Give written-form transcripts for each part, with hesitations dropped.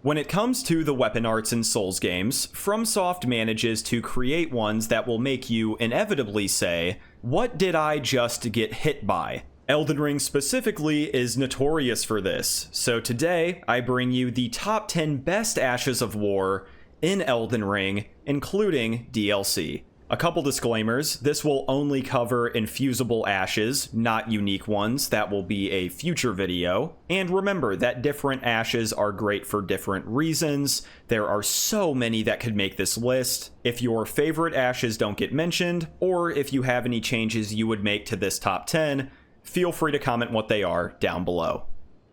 When it comes to the weapon arts in Souls games, FromSoft manages to create ones that will make you inevitably say, "What did I just get hit by?" Elden Ring specifically is notorious for this, so today I bring you the top 10 best Ashes of War in Elden Ring, including DLC. A couple disclaimers: this will only cover infusible ashes, not unique ones. That will be a future video. And remember that different ashes are great for different reasons. There are so many that could make this list. If your favorite ashes don't get mentioned, or if you have any changes you would make to this top 10, feel free to comment what they are down below.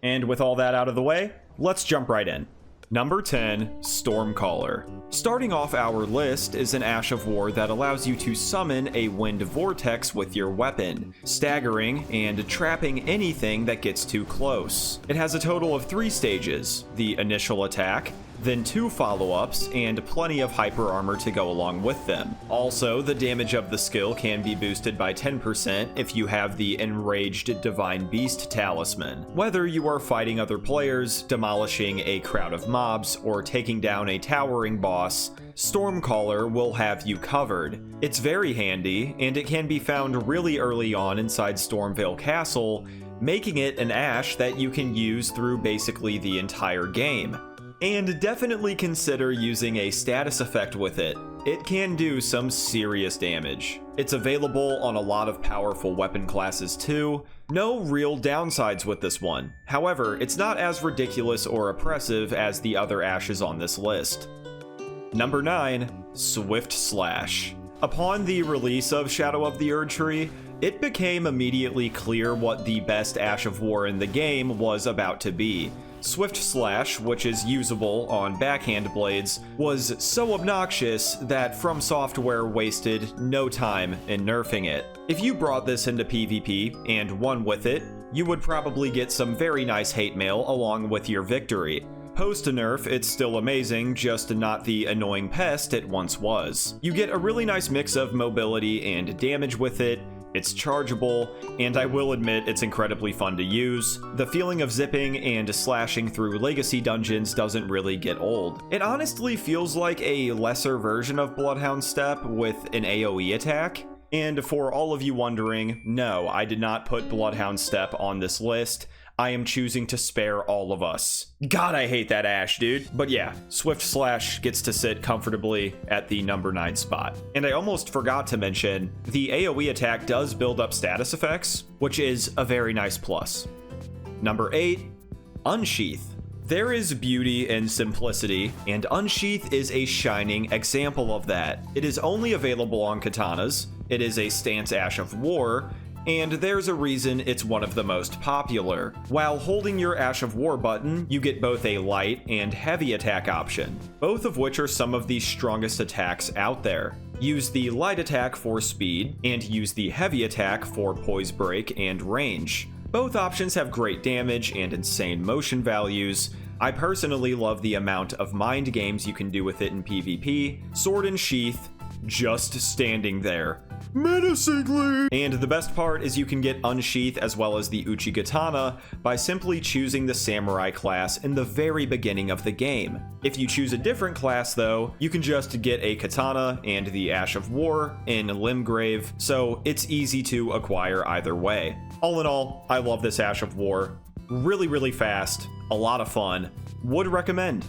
And with all that out of the way, let's jump right in. Number 10, Stormcaller. Starting off our list is an Ash of War that allows you to summon a wind vortex with your weapon, staggering and trapping anything that gets too close. It has a total of 3 stages: the initial attack, then 2 follow-ups, and plenty of hyper armor to go along with them. Also, the damage of the skill can be boosted by 10% if you have the Enraged Divine Beast talisman. Whether you are fighting other players, demolishing a crowd of mobs, or taking down a towering boss, Stormcaller will have you covered. It's very handy, and it can be found really early on inside Stormveil Castle, making it an Ash that you can use through basically the entire game. And definitely consider using a status effect with it. It can do some serious damage. It's available on a lot of powerful weapon classes too. No real downsides with this one. However, it's not as ridiculous or oppressive as the other ashes on this list. Number 9, Swift Slash. Upon the release of Shadow of the Erdtree, it became immediately clear what the best Ash of War in the game was about to be. Swift Slash, which is usable on backhand blades, was so obnoxious that From Software wasted no time in nerfing it. If you brought this into PvP and won with it, you would probably get some very nice hate mail along with your victory. Post-nerf, it's still amazing, just not the annoying pest it once was. You get a really nice mix of mobility and damage with it. It's chargeable, and I will admit it's incredibly fun to use. The feeling of zipping and slashing through legacy dungeons doesn't really get old. It honestly feels like a lesser version of Bloodhound Step with an AoE attack. And for all of you wondering, no, I did not put Bloodhound Step on this list. I am choosing to spare all of us. God, I hate that Ash, dude. But yeah, Swift Slash gets to sit comfortably at the number 9 spot. And I almost forgot to mention, the AoE attack does build up status effects, which is a very nice plus. Number 8, Unsheath. There is beauty in simplicity, and Unsheath is a shining example of that. It is only available on katanas, it is a stance Ash of War, and there's a reason it's one of the most popular. While holding your Ash of War button, you get both a light and heavy attack option, both of which are some of the strongest attacks out there. Use the light attack for speed, and use the heavy attack for poise break and range. Both options have great damage and insane motion values. I personally love the amount of mind games you can do with it in PvP. Sword and sheath, just standing there menacingly. And the best part is you can get Unsheath as well as the Uchigatana by simply choosing the Samurai class in the very beginning of the game. If you choose a different class though, you can just get a Katana and the Ash of War in Limgrave, so it's easy to acquire either way. All in all, I love this Ash of War. Really fast, a lot of fun, would recommend.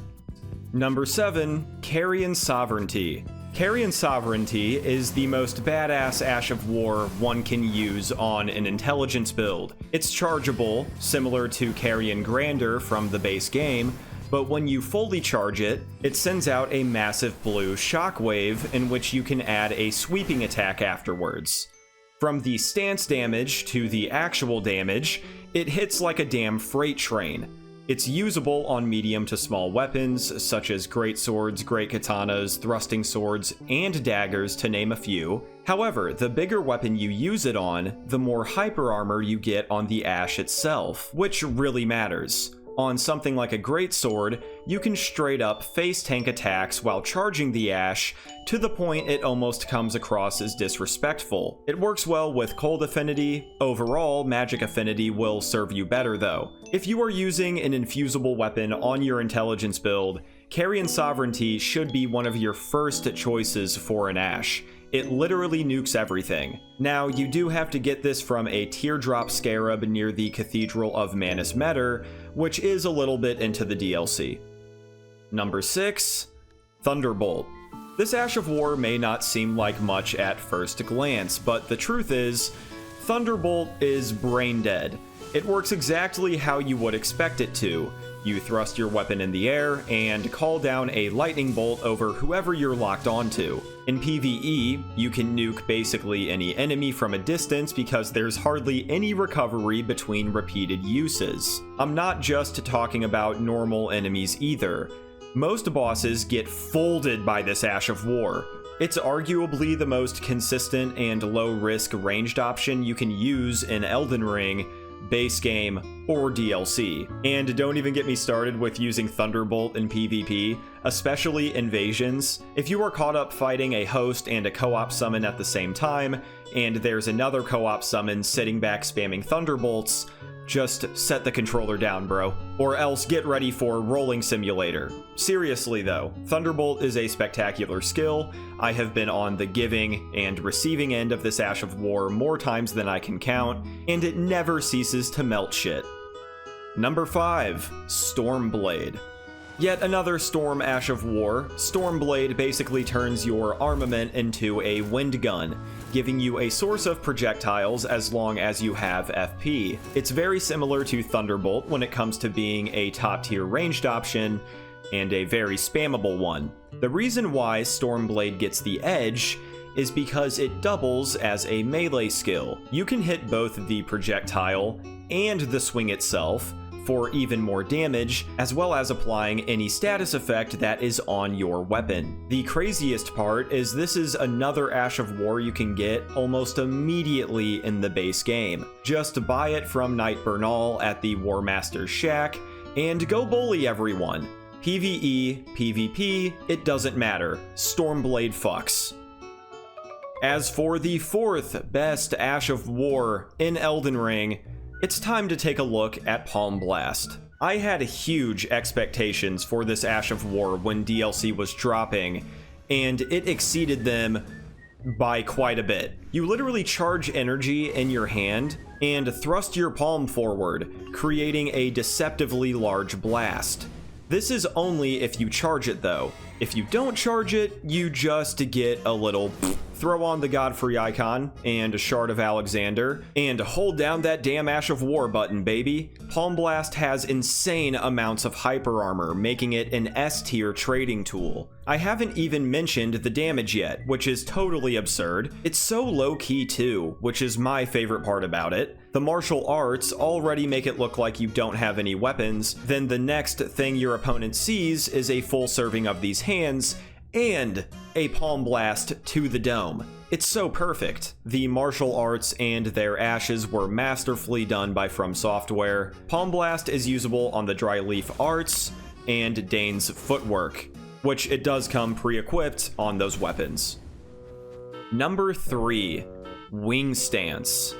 Number 7, Carrion Sovereignty. Carrion Sovereignty is the most badass Ash of War one can use on an intelligence build. It's chargeable, similar to Carrion Grandeur from the base game, but when you fully charge it, it sends out a massive blue shockwave in which you can add a sweeping attack afterwards. From the stance damage to the actual damage, it hits like a damn freight train. It's usable on medium to small weapons, such as greatswords, great katanas, thrusting swords, and daggers, to name a few. However, the bigger weapon you use it on, the more hyper armor you get on the Ash itself, which really matters. On something like a greatsword, you can straight up face tank attacks while charging the Ash to the point it almost comes across as disrespectful. It works well with cold affinity. Overall, magic affinity will serve you better though. If you are using an infusible weapon on your intelligence build, Carrion Sovereignty should be one of your first choices for an Ash. It literally nukes everything. Now, you do have to get this from a teardrop scarab near the Cathedral of Manus Meter, which is a little bit into the DLC. Number 6, Thunderbolt. This Ash of War may not seem like much at first glance, but the truth is, Thunderbolt is brain dead. It works exactly how you would expect it to. You thrust your weapon in the air and call down a lightning bolt over whoever you're locked onto. In PvE, you can nuke basically any enemy from a distance because there's hardly any recovery between repeated uses. I'm not just talking about normal enemies either. Most bosses get folded by this Ash of War. It's arguably the most consistent and low-risk ranged option you can use in Elden Ring, base game, or DLC. And don't even get me started with using Thunderbolt in PvP, especially invasions. If you are caught up fighting a host and a co-op summon at the same time, and there's another co-op summon sitting back spamming Thunderbolts, just set the controller down, bro. Or else get ready for Rolling Simulator. Seriously though, Thunderbolt is a spectacular skill. I have been on the giving and receiving end of this Ash of War more times than I can count, and it never ceases to melt shit. Number 5, Stormblade. Yet another Storm Ash of War. Stormblade basically turns your armament into a wind gun, giving you a source of projectiles as long as you have FP. It's very similar to Thunderbolt when it comes to being a top-tier ranged option, and a very spammable one. The reason why Stormblade gets the edge is because it doubles as a melee skill. You can hit both the projectile and the swing itself for even more damage, as well as applying any status effect that is on your weapon. The craziest part is this is another Ash of War you can get almost immediately in the base game. Just buy it from Knight Bernal at the War Master's Shack, and go bully everyone. PvE, PvP, it doesn't matter. Stormblade fucks. As for the 4th best Ash of War in Elden Ring, it's time to take a look at Palm Blast. I had huge expectations for this Ash of War when DLC was dropping, and it exceeded them by quite a bit. You literally charge energy in your hand and thrust your palm forward, creating a deceptively large blast. This is only if you charge it though. If you don't charge it, you just get a little throw on the Godfrey icon and a Shard of Alexander, and hold down that damn Ash of War button, baby. Palm Blast has insane amounts of hyper armor, making it an S-tier trading tool. I haven't even mentioned the damage yet, which is totally absurd. It's so low-key too, which is my favorite part about it. The martial arts already make it look like you don't have any weapons, then the next thing your opponent sees is a full serving of these hands, and a Palm Blast to the dome. It's so perfect. The martial arts and their ashes were masterfully done by From Software. Palm Blast is usable on the Dryleaf Arts and Dane's Footwork, which it does come pre-equipped on those weapons. Number 3, Wing Stance.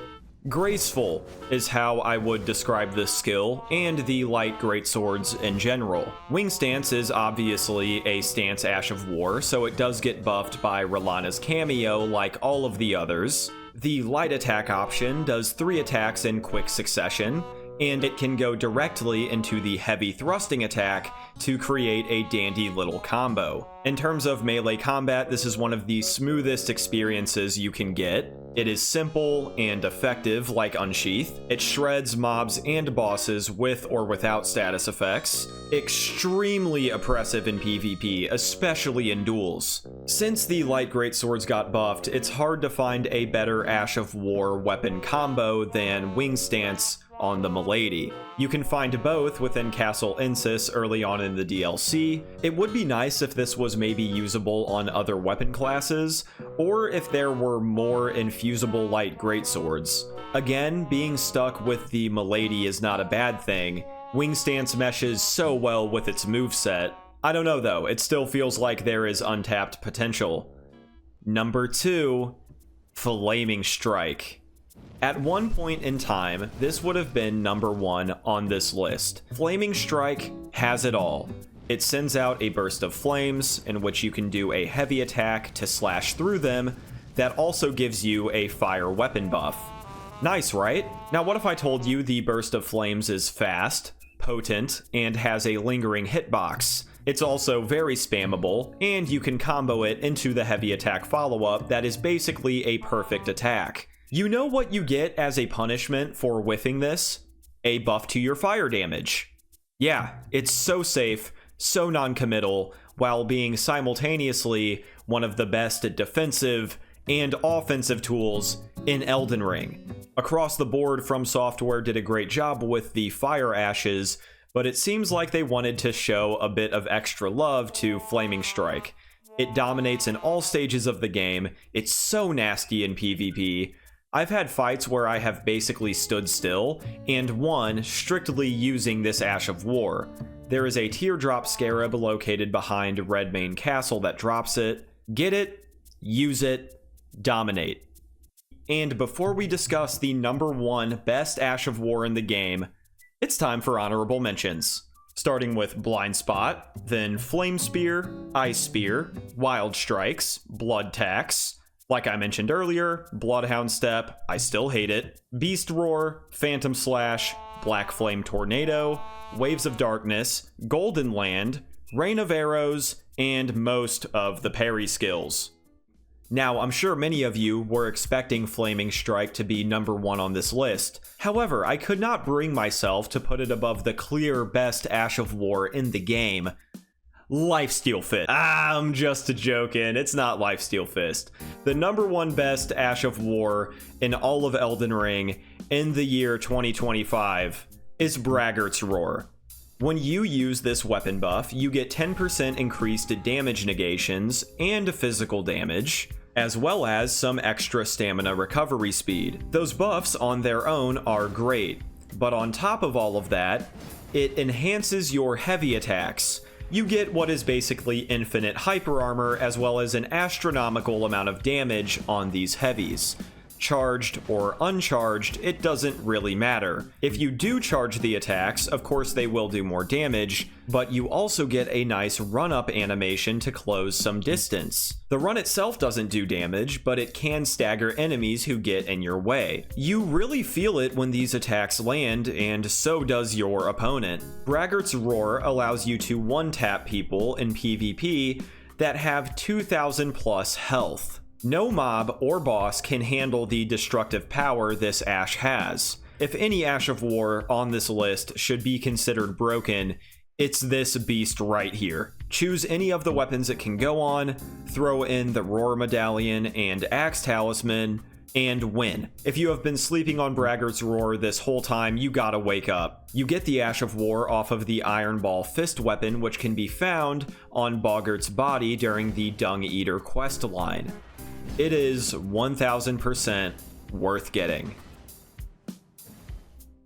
Graceful is how I would describe this skill, and the light greatswords in general. Wing Stance is obviously a stance Ash of War, so it does get buffed by Rellana's cameo like all of the others. The light attack option does 3 attacks in quick succession, and it can go directly into the heavy thrusting attack to create a dandy little combo. In terms of melee combat, this is one of the smoothest experiences you can get. It is simple and effective like Unsheath. It shreds mobs and bosses with or without status effects. Extremely oppressive in PvP, especially in duels. Since the light greatswords got buffed, it's hard to find a better Ash of War weapon combo than Wing Stance on the Milady. You can find both within Castle Insis early on in the DLC. It would be nice if this was maybe usable on other weapon classes, or if there were more infusible light greatswords. Again, being stuck with the Milady is not a bad thing. Wing stance meshes so well with its moveset. I don't know though, it still feels like there is untapped potential. Number 2, Flaming Strike. At one point in time, this would have been number 1 on this list. Flaming Strike has it all. It sends out a burst of flames, in which you can do a heavy attack to slash through them, that also gives you a fire weapon buff. Nice, right? Now what if I told you the burst of flames is fast, potent, and has a lingering hitbox? It's also very spammable, and you can combo it into the heavy attack follow-up that is basically a perfect attack. You know what you get as a punishment for whiffing this? A buff to your fire damage. Yeah, it's so safe, so non-committal, while being simultaneously one of the best defensive and offensive tools in Elden Ring. Across the board, From Software did a great job with the fire ashes, but it seems like they wanted to show a bit of extra love to Flaming Strike. It dominates in all stages of the game, it's so nasty in PvP. I've had fights where I have basically stood still, and won strictly using this Ash of War. There is a teardrop scarab located behind Redmane Castle that drops it. Get it, use it, dominate. And before we discuss the number 1 best Ash of War in the game, it's time for honorable mentions. Starting with Blind Spot, then Flame Spear, Ice Spear, Wild Strikes, Blood Tax, like I mentioned earlier, Bloodhound Step, I still hate it, Beast Roar, Phantom Slash, Black Flame Tornado, Waves of Darkness, Golden Land, Rain of Arrows, and most of the parry skills. Now, I'm sure many of you were expecting Flaming Strike to be number 1 on this list. However, I could not bring myself to put it above the clear best Ash of War in the game, Lifesteal Fist. I'm just joking, it's not Lifesteal Fist. The number 1 best Ash of War in all of Elden Ring in the year 2025 is Braggart's Roar. When you use this weapon buff, you get 10% increased damage negations and physical damage, as well as some extra stamina recovery speed. Those buffs on their own are great, but on top of all of that, it enhances your heavy attacks. You get what is basically infinite hyper armor, as well as an astronomical amount of damage on these heavies. Charged or uncharged, it doesn't really matter. If you do charge the attacks, of course they will do more damage, but you also get a nice run-up animation to close some distance. The run itself doesn't do damage, but it can stagger enemies who get in your way. You really feel it when these attacks land, and so does your opponent. Braggart's Roar allows you to one-tap people in PvP that have 2,000 plus health. No mob or boss can handle the destructive power this Ash has. If any Ash of War on this list should be considered broken, it's this beast right here. Choose any of the weapons it can go on, throw in the Roar Medallion and Axe Talisman, and win. If you have been sleeping on Braggart's Roar this whole time, you gotta wake up. You get the Ash of War off of the Iron Ball Fist weapon, which can be found on Boggart's body during the Dung Eater quest line. It is 1000% worth getting.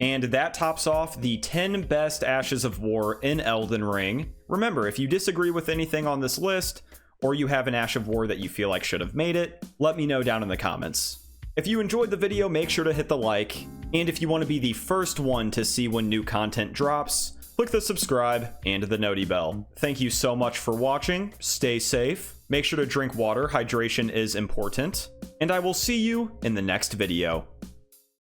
And that tops off the 10 best Ashes of War in Elden Ring. Remember, if you disagree with anything on this list, or you have an Ash of War that you feel like should have made it, let me know down in the comments. If you enjoyed the video, make sure to hit the like, and if you want to be the first one to see when new content drops, click the subscribe and the noti bell. Thank you so much for watching, stay safe, make sure to drink water, hydration is important, and I will see you in the next video.